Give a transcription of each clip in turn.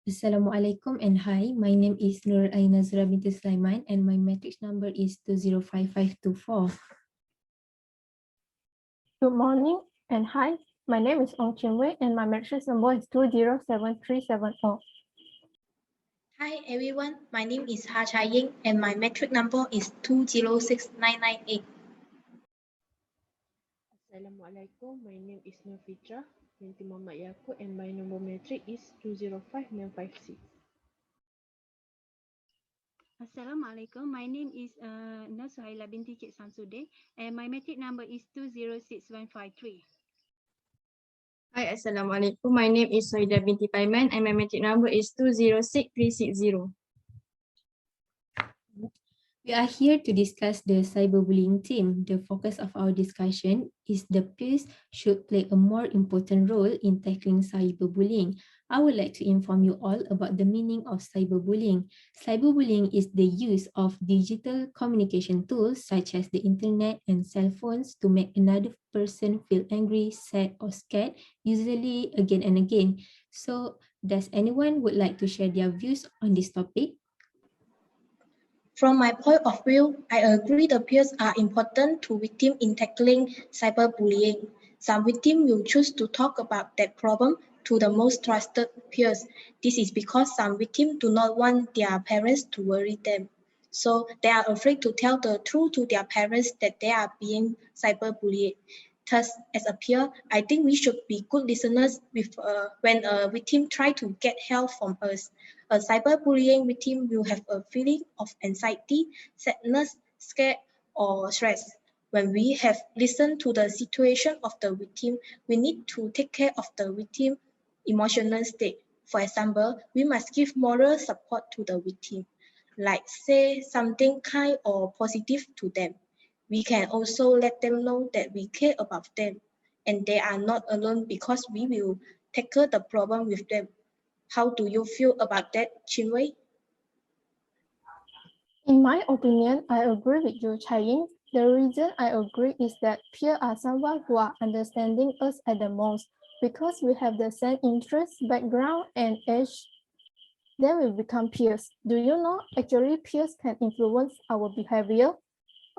Assalamualaikum and hi, my name is Nurulain Nazura binti Sulaiman and my matrix number is 205524. Good morning and hi, my name is Ong Chin Wei and my matrix number is 207370. Hi everyone, my name is Har Cai Ying and my matric number is 206998. Assalamualaikum, my name is Nur Fitrah, binti Mohd Yaacob and my number matric is 205956. Assalamualaikum, my name is Norsuhaila binti Che Shamsuddin and my matric number is 206153. Hi, Assalamualaikum. My name is Suhaida binti Paiman and my matric number is 206360. We are here to discuss the cyberbullying theme. The focus of our discussion is the peers should play a more important role in tackling cyberbullying. I would like to inform you all about the meaning of cyberbullying. Cyberbullying is the use of digital communication tools such as the internet and cell phones to make another person feel angry, sad or scared, usually again and again. So, does anyone would like to share their views on this topic? From my point of view, I agree the peers are important to victims in tackling cyberbullying. Some victims will choose to talk about that problem to the most trusted peers. This is because some victims do not want their parents to worry them. So they are afraid to tell the truth to their parents that they are being cyberbullied. Thus, as a peer, I think we should be good listeners when a victim tries to get help from us. A cyberbullying victim will have a feeling of anxiety, sadness, scare, or stress. When we have listened to the situation of the victim, we need to take care of the victim's emotional state. For example, we must give moral support to the victim, like say something kind or positive to them. We can also let them know that we care about them and they are not alone because we will tackle the problem with them. How do you feel about that, Chin Wei? In my opinion, I agree with you, Cai Ying. The reason I agree is that peers are someone who are understanding us at the most because we have the same interests, background, and age. Then we become peers. Do you know actually peers can influence our behavior?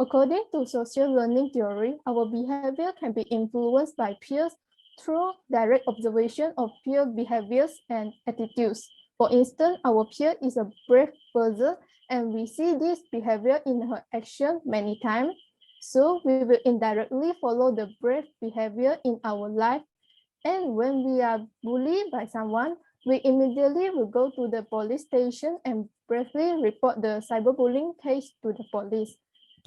According to social learning theory, our behavior can be influenced by peers through direct observation of peer behaviors and attitudes. For instance, our peer is a brave person and we see this behavior in her action many times. So we will indirectly follow the brave behavior in our life. And when we are bullied by someone, we immediately will go to the police station and bravely report the cyberbullying case to the police.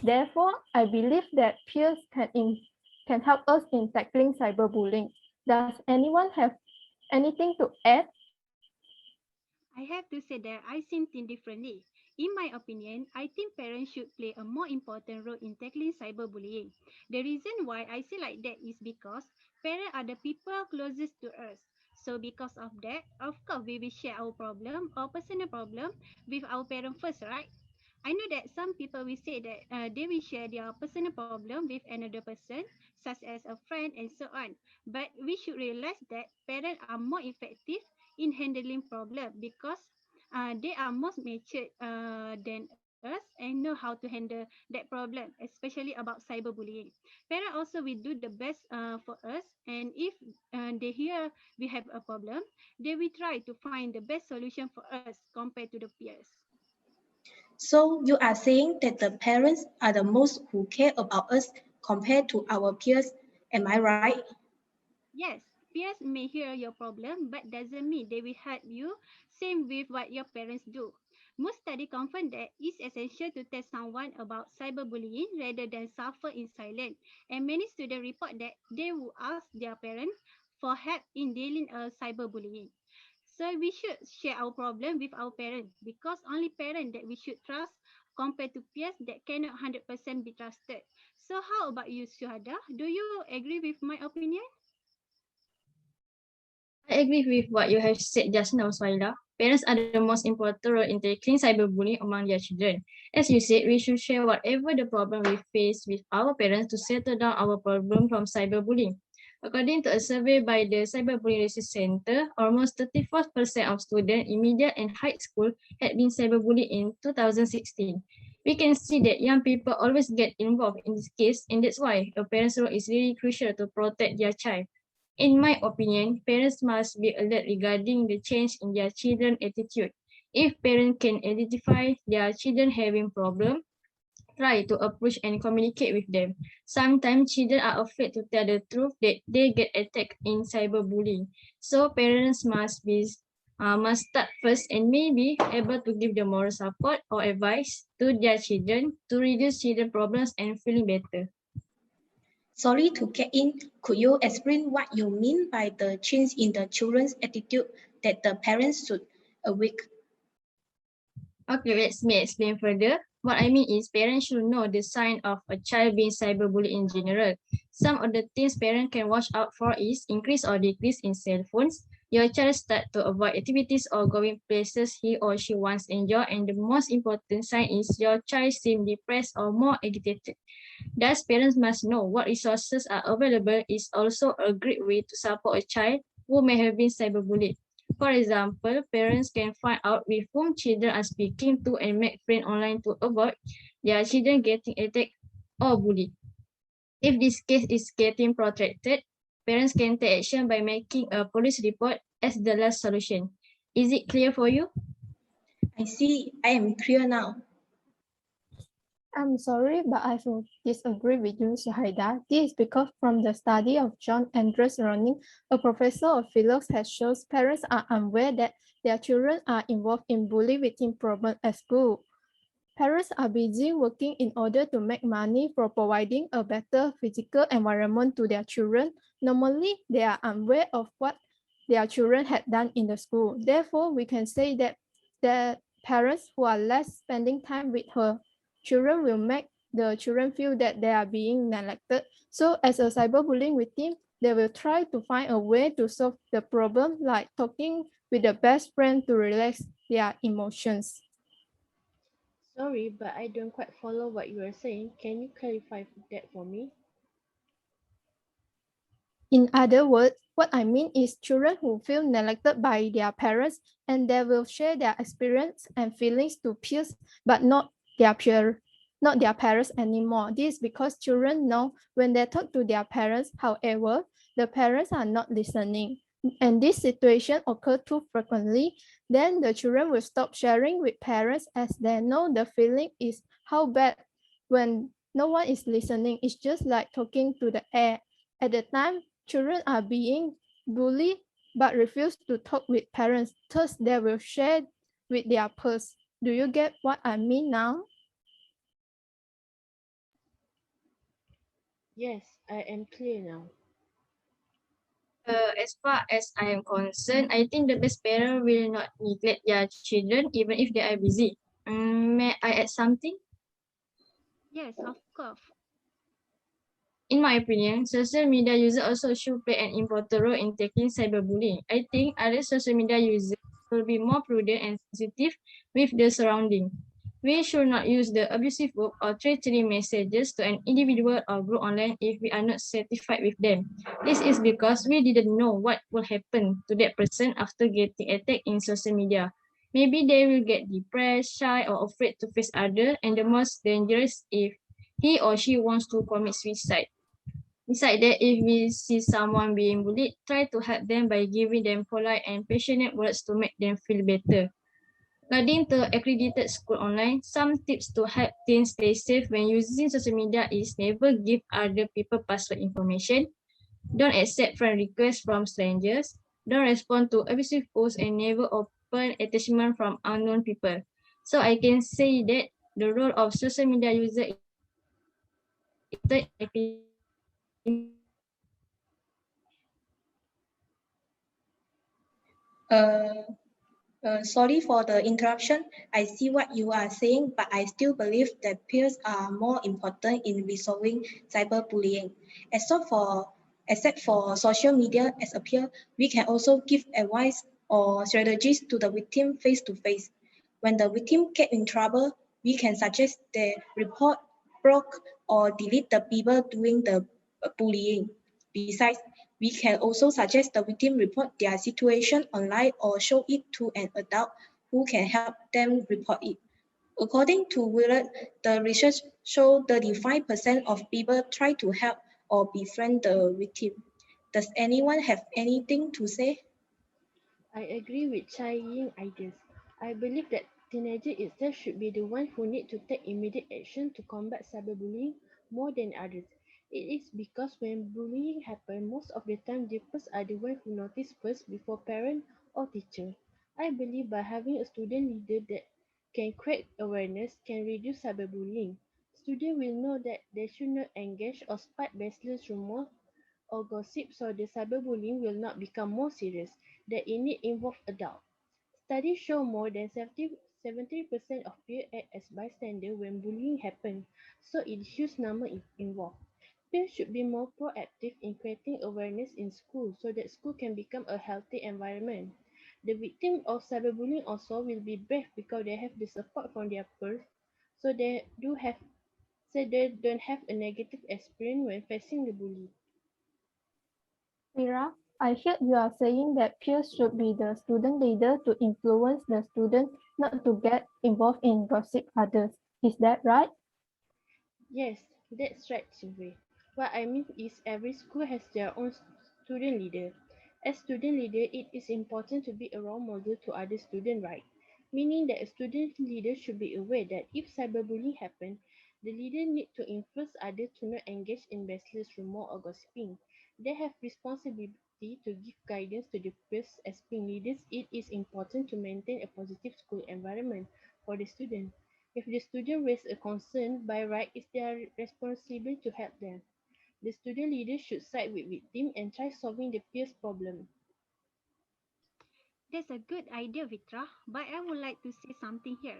Therefore, I believe that peers can help us in tackling cyberbullying. Does anyone have anything to add? I have to say that I see things differently. In my opinion, I think parents should play a more important role in tackling cyberbullying. The reason why I say like that is because parents are the people closest to us. So because of that, of course, we will share our problem or personal problem with our parents first, right? I know that some people will say that they will share their personal problem with another person, such as a friend and so on. But we should realize that parents are more effective in handling problems because they are most mature than us and know how to handle that problem, especially about cyberbullying. Parents also will do the best for us, and if they hear we have a problem, they will try to find the best solution for us compared to the peers. So you are saying that the parents are the most who care about us compared to our peers, am I right? Yes, peers may hear your problem, but doesn't mean they will help you. Same with what your parents do. Most studies confirm that it's essential to tell someone about cyberbullying rather than suffer in silence. And many students report that they will ask their parents for help in dealing with cyberbullying. So we should share our problem with our parents because only parents that we should trust compared to peers that cannot 100% be trusted. So how about you, Suhaida? Do you agree with my opinion? I agree with what you have said just now, Suhaila. Parents are the most important role in tackling cyberbullying among their children. As you said, we should share whatever the problem we face with our parents to settle down our problem from cyberbullying. According to a survey by the Cyberbullying Research Center, almost 34% of students in middle and high school had been cyberbullied in 2016. We can see that young people always get involved in this case, and that's why a parent's role is really crucial to protect their child. In my opinion, parents must be alert regarding the change in their children's attitude. If parents can identify their children having problems, try to approach and communicate with them. Sometimes children are afraid to tell the truth that they get attacked in cyberbullying. So parents must start first and maybe able to give the moral support or advice to their children to reduce children problems and feeling better. Sorry to get in. Could you explain what you mean by the change in the children's attitude that the parents should awake? Okay, let me explain further. What I mean is parents should know the sign of a child being cyberbullied in general. Some of the things parents can watch out for is increase or decrease in cell phones. Your child start to avoid activities or going places he or she once enjoy, and the most important sign is your child seems depressed or more agitated. Thus, parents must know what resources are available is also a great way to support a child who may have been cyberbullied. For example, parents can find out with whom children are speaking to and make friends online to avoid their children getting attacked or bullied. If this case is getting protracted, parents can take action by making a police report as the last solution. Is it clear for you? I see. I am clear now. I'm sorry, but I will disagree with you, Suhaida. This is because from the study of John Andrews Roning, a professor of philosophy has shown parents are unaware that their children are involved in bullying victim problems at school. Parents are busy working in order to make money for providing a better physical environment to their children. Normally, they are unaware of what their children had done in the school. Therefore, we can say that the parents who are less spending time with her children will make the children feel that they are being neglected. So as a cyberbullying victim, they will try to find a way to solve the problem, like talking with the best friend to relax their emotions. Sorry, but I don't quite follow what you are saying. Can you clarify that for me? In other words, what I mean is children who feel neglected by their parents and they will share their experience and feelings to peers, but not their parents anymore. This is because children know when they talk to their parents, however, the parents are not listening. And this situation occurs too frequently, then the children will stop sharing with parents as they know the feeling is how bad when no one is listening. It's just like talking to the air. At the time, children are being bullied but refuse to talk with parents. Thus, they will share with their peers. Do you get what I mean now? Yes, I am clear now. As far as I am concerned, I think the best parent will not neglect their children even if they are busy. May I add something? Yes, of course. In my opinion, social media users also should play an important role in tackling cyberbullying. I think other social media users will be more prudent and sensitive with the surrounding. We should not use the abusive word or threatening messages to an individual or group online if we are not satisfied with them. This is because we didn't know what will happen to that person after getting attacked in social media. Maybe they will get depressed, shy, or afraid to face others, and the most dangerous if he or she wants to commit suicide. Besides that, if we see someone being bullied, try to help them by giving them polite and passionate words to make them feel better. According to accredited school online, some tips to help teens stay safe when using social media is never give other people password information, don't accept friend requests from strangers, don't respond to abusive posts, and never open attachment from unknown people. So I can say that the role of social media user is Sorry for the interruption. I see what you are saying, but I still believe that peers are more important in resolving cyberbullying. Except for social media as a peer, we can also give advice or strategies to the victim face to face. When the victim get in trouble, we can suggest they report, block, or delete the people doing the bullying. Besides, We can also suggest the victim report their situation online or show it to an adult who can help them report it. According to Willard, the research showed 35% of people try to help or befriend the victim. Does anyone have anything to say? I agree with Chai Ying ideas. I believe that teenagers itself should be the one who need to take immediate action to combat cyberbullying more than others. It is because when bullying happens, most of the time the first are the one who notice first before parent or teacher. I believe by having a student leader that can create awareness can reduce cyberbullying. Students will know that they should not engage or spread baseless rumors or gossip so the cyberbullying will not become more serious, that it need involve adults. Studies show more than 70% of peers act as bystanders when bullying happens, so it huge number involved. Peers should be more proactive in creating awareness in school so that school can become a healthy environment. The victim of cyberbullying also will be brave because they have the support from their peers, so they don't have a negative experience when facing the bully. Mira, I heard you are saying that peers should be the student leader to influence the student not to get involved in gossip others. Is that right? Yes, that's right, Sylvie. What I mean is every school has their own student leader. As student leader, it is important to be a role model to other students, right? Meaning that a student leader should be aware that if cyberbullying happens, the leader need to influence others to not engage in baseless rumor or gossiping. They have responsibility to give guidance to the peers. As being leaders, it is important to maintain a positive school environment for the students. If the student raises a concern, by right it's their responsibility to help them. The student leader should side with victim and try solving the peers' problem. That's a good idea, Vitra, but I would like to say something here.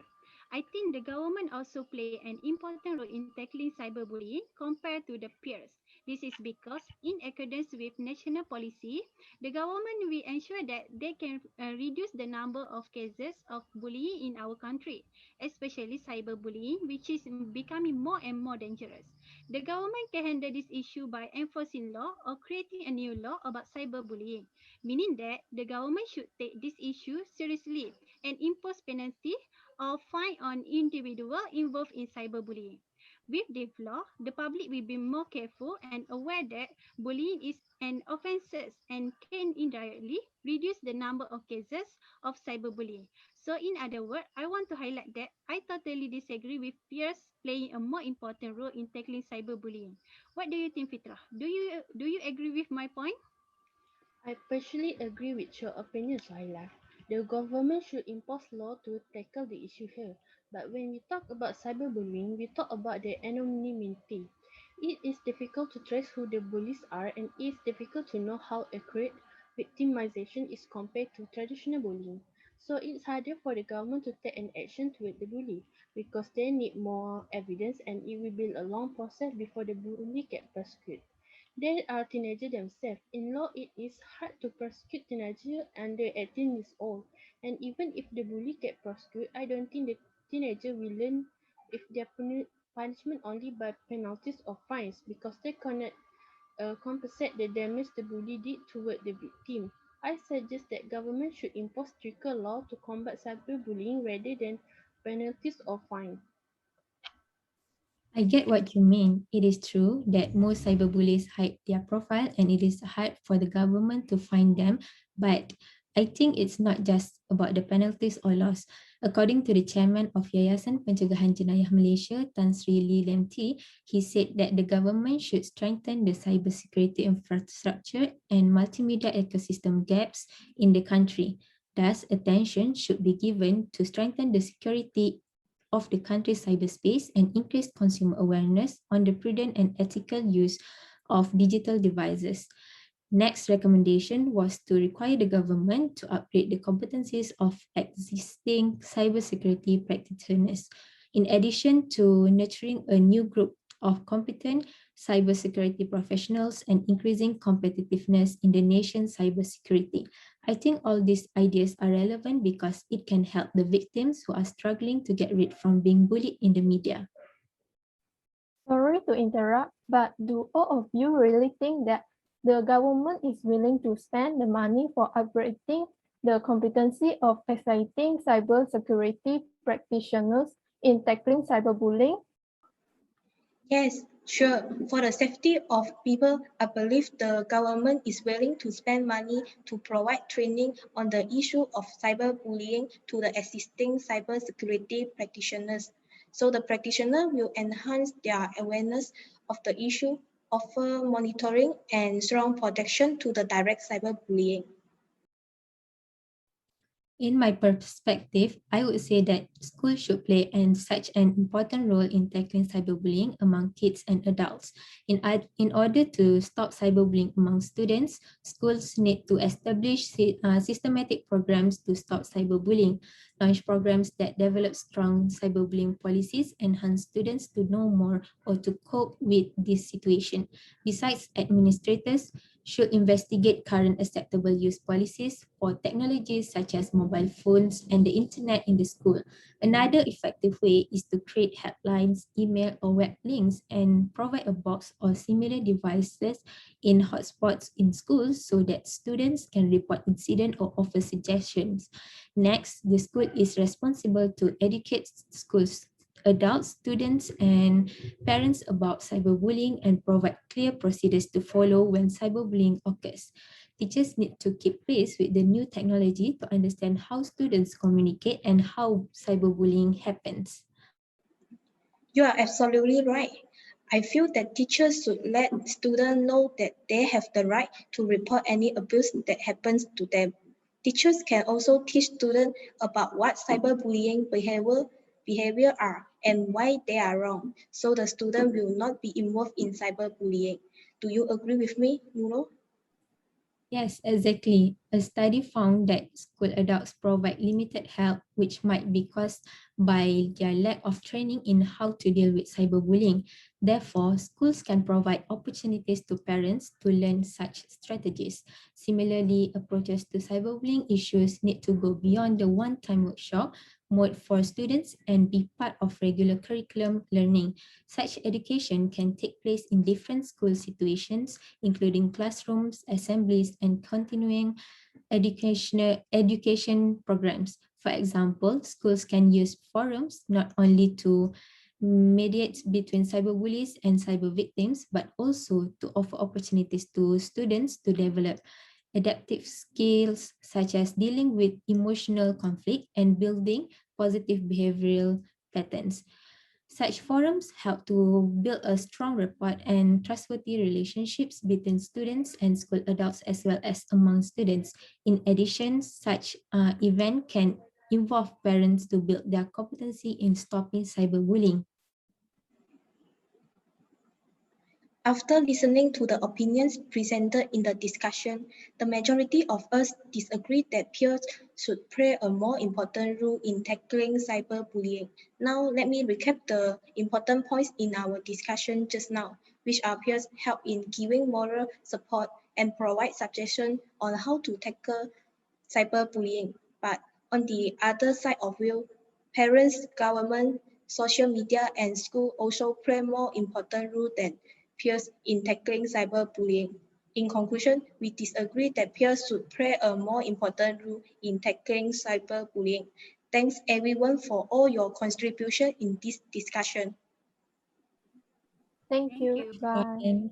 I think the government also play an important role in tackling cyberbullying compared to the peers. This is because, in accordance with national policy, the government will ensure that they can reduce the number of cases of bullying in our country, especially cyberbullying, which is becoming more and more dangerous. The government can handle this issue by enforcing law or creating a new law about cyberbullying, meaning that the government should take this issue seriously and impose penalty or fine on individuals involved in cyberbullying. With this law, the public will be more careful and aware that bullying is an offence and can indirectly reduce the number of cases of cyberbullying. So in other words, I want to highlight that I totally disagree with peers playing a more important role in tackling cyberbullying. What do you think, Fitrah? Do you agree with my point? I partially agree with your opinion, Suhaila. The government should impose law to tackle the issue here. But when we talk about cyberbullying, we talk about the anonymity. It is difficult to trace who the bullies are and it is difficult to know how accurate victimization is compared to traditional bullying. So it's harder for the government to take an action toward the bully because they need more evidence and it will be a long process before the bully get prosecuted. They are teenagers themselves. In law, it is hard to prosecute teenagers under 18 years old. And even if the bully get prosecuted, I don't think the teenager will learn if their punishment only by penalties or fines because they cannot compensate the damage the bully did toward the victim. I suggest that government should impose stricter law to combat cyberbullying rather than penalties or fines. I get what you mean. It is true that most cyberbullies hide their profile and it is hard for the government to find them, but I think it's not just about the penalties or laws. According to the chairman of Yayasan Pencegahan Jenayah Malaysia, Tan Sri Lee Lim Tee, he said that the government should strengthen the cybersecurity infrastructure and multimedia ecosystem gaps in the country. Thus, attention should be given to strengthen the security of the country's cyberspace and increase consumer awareness on the prudent and ethical use of digital devices. Next recommendation was to require the government to upgrade the competencies of existing cybersecurity practitioners. In addition to nurturing a new group of competent cybersecurity professionals and increasing competitiveness in the nation's cybersecurity. I think all these ideas are relevant because it can help the victims who are struggling to get rid from being bullied in the media. Sorry to interrupt, but do all of you really think that the government is willing to spend the money for upgrading the competency of exciting cybersecurity practitioners in tackling cyberbullying? Yes, sure. For the safety of people, I believe the government is willing to spend money to provide training on the issue of cyberbullying to the existing cybersecurity practitioners. So the practitioner will enhance their awareness of the issue, offer monitoring and strong protection to the direct cyberbullying. In my perspective, I would say that schools should play such an important role in tackling cyberbullying among kids and adults. In order to stop cyberbullying among students, schools need to establish systematic programs to stop cyberbullying, launch programs that develop strong cyberbullying policies, enhance students to know more or to cope with this situation. Besides, administrators should investigate current acceptable use policies for technologies such as mobile phones and the internet in the school. Another effective way is to create helplines, email or web links and provide a box or similar devices in hotspots in schools so that students can report incident or offer suggestions. Next, the school is responsible to educate schools adults, students, and parents about cyberbullying and provide clear procedures to follow when cyberbullying occurs. Teachers need to keep pace with the new technology to understand how students communicate and how cyberbullying happens. You are absolutely right. I feel that teachers should let students know that they have the right to report any abuse that happens to them. Teachers can also teach students about what cyberbullying behavior are and why they are wrong, so the student will not be involved in cyberbullying. Do you agree with me, Nuno? Yes, exactly. A study found that school adults provide limited help, which might be caused by their lack of training in how to deal with cyberbullying. Therefore, schools can provide opportunities to parents to learn such strategies. Similarly, approaches to cyberbullying issues need to go beyond the one-time workshop mode for students and be part of regular curriculum learning. Such education can take place in different school situations, including classrooms, assemblies, and continuing education programs. For example, schools can use forums not only to mediate between cyberbullies and cyber victims, but also to offer opportunities to students to develop adaptive skills such as dealing with emotional conflict and building positive behavioral patterns. Such forums help to build a strong rapport and trustworthy relationships between students and school adults as well as among students. In addition, such event can involve parents to build their competency in stopping cyberbullying. After listening to the opinions presented in the discussion, the majority of us disagree that peers should play a more important role in tackling cyberbullying. Now, let me recap the important points in our discussion just now, which are peers help in giving moral support and provide suggestions on how to tackle cyberbullying. But on the other side of view, parents, government, social media, and school also play more important role than peers in tackling cyberbullying. In conclusion, we disagree that peers should play a more important role in tackling cyberbullying. Thanks everyone for all your contribution in this discussion. Thank Thank you. you. Bye. And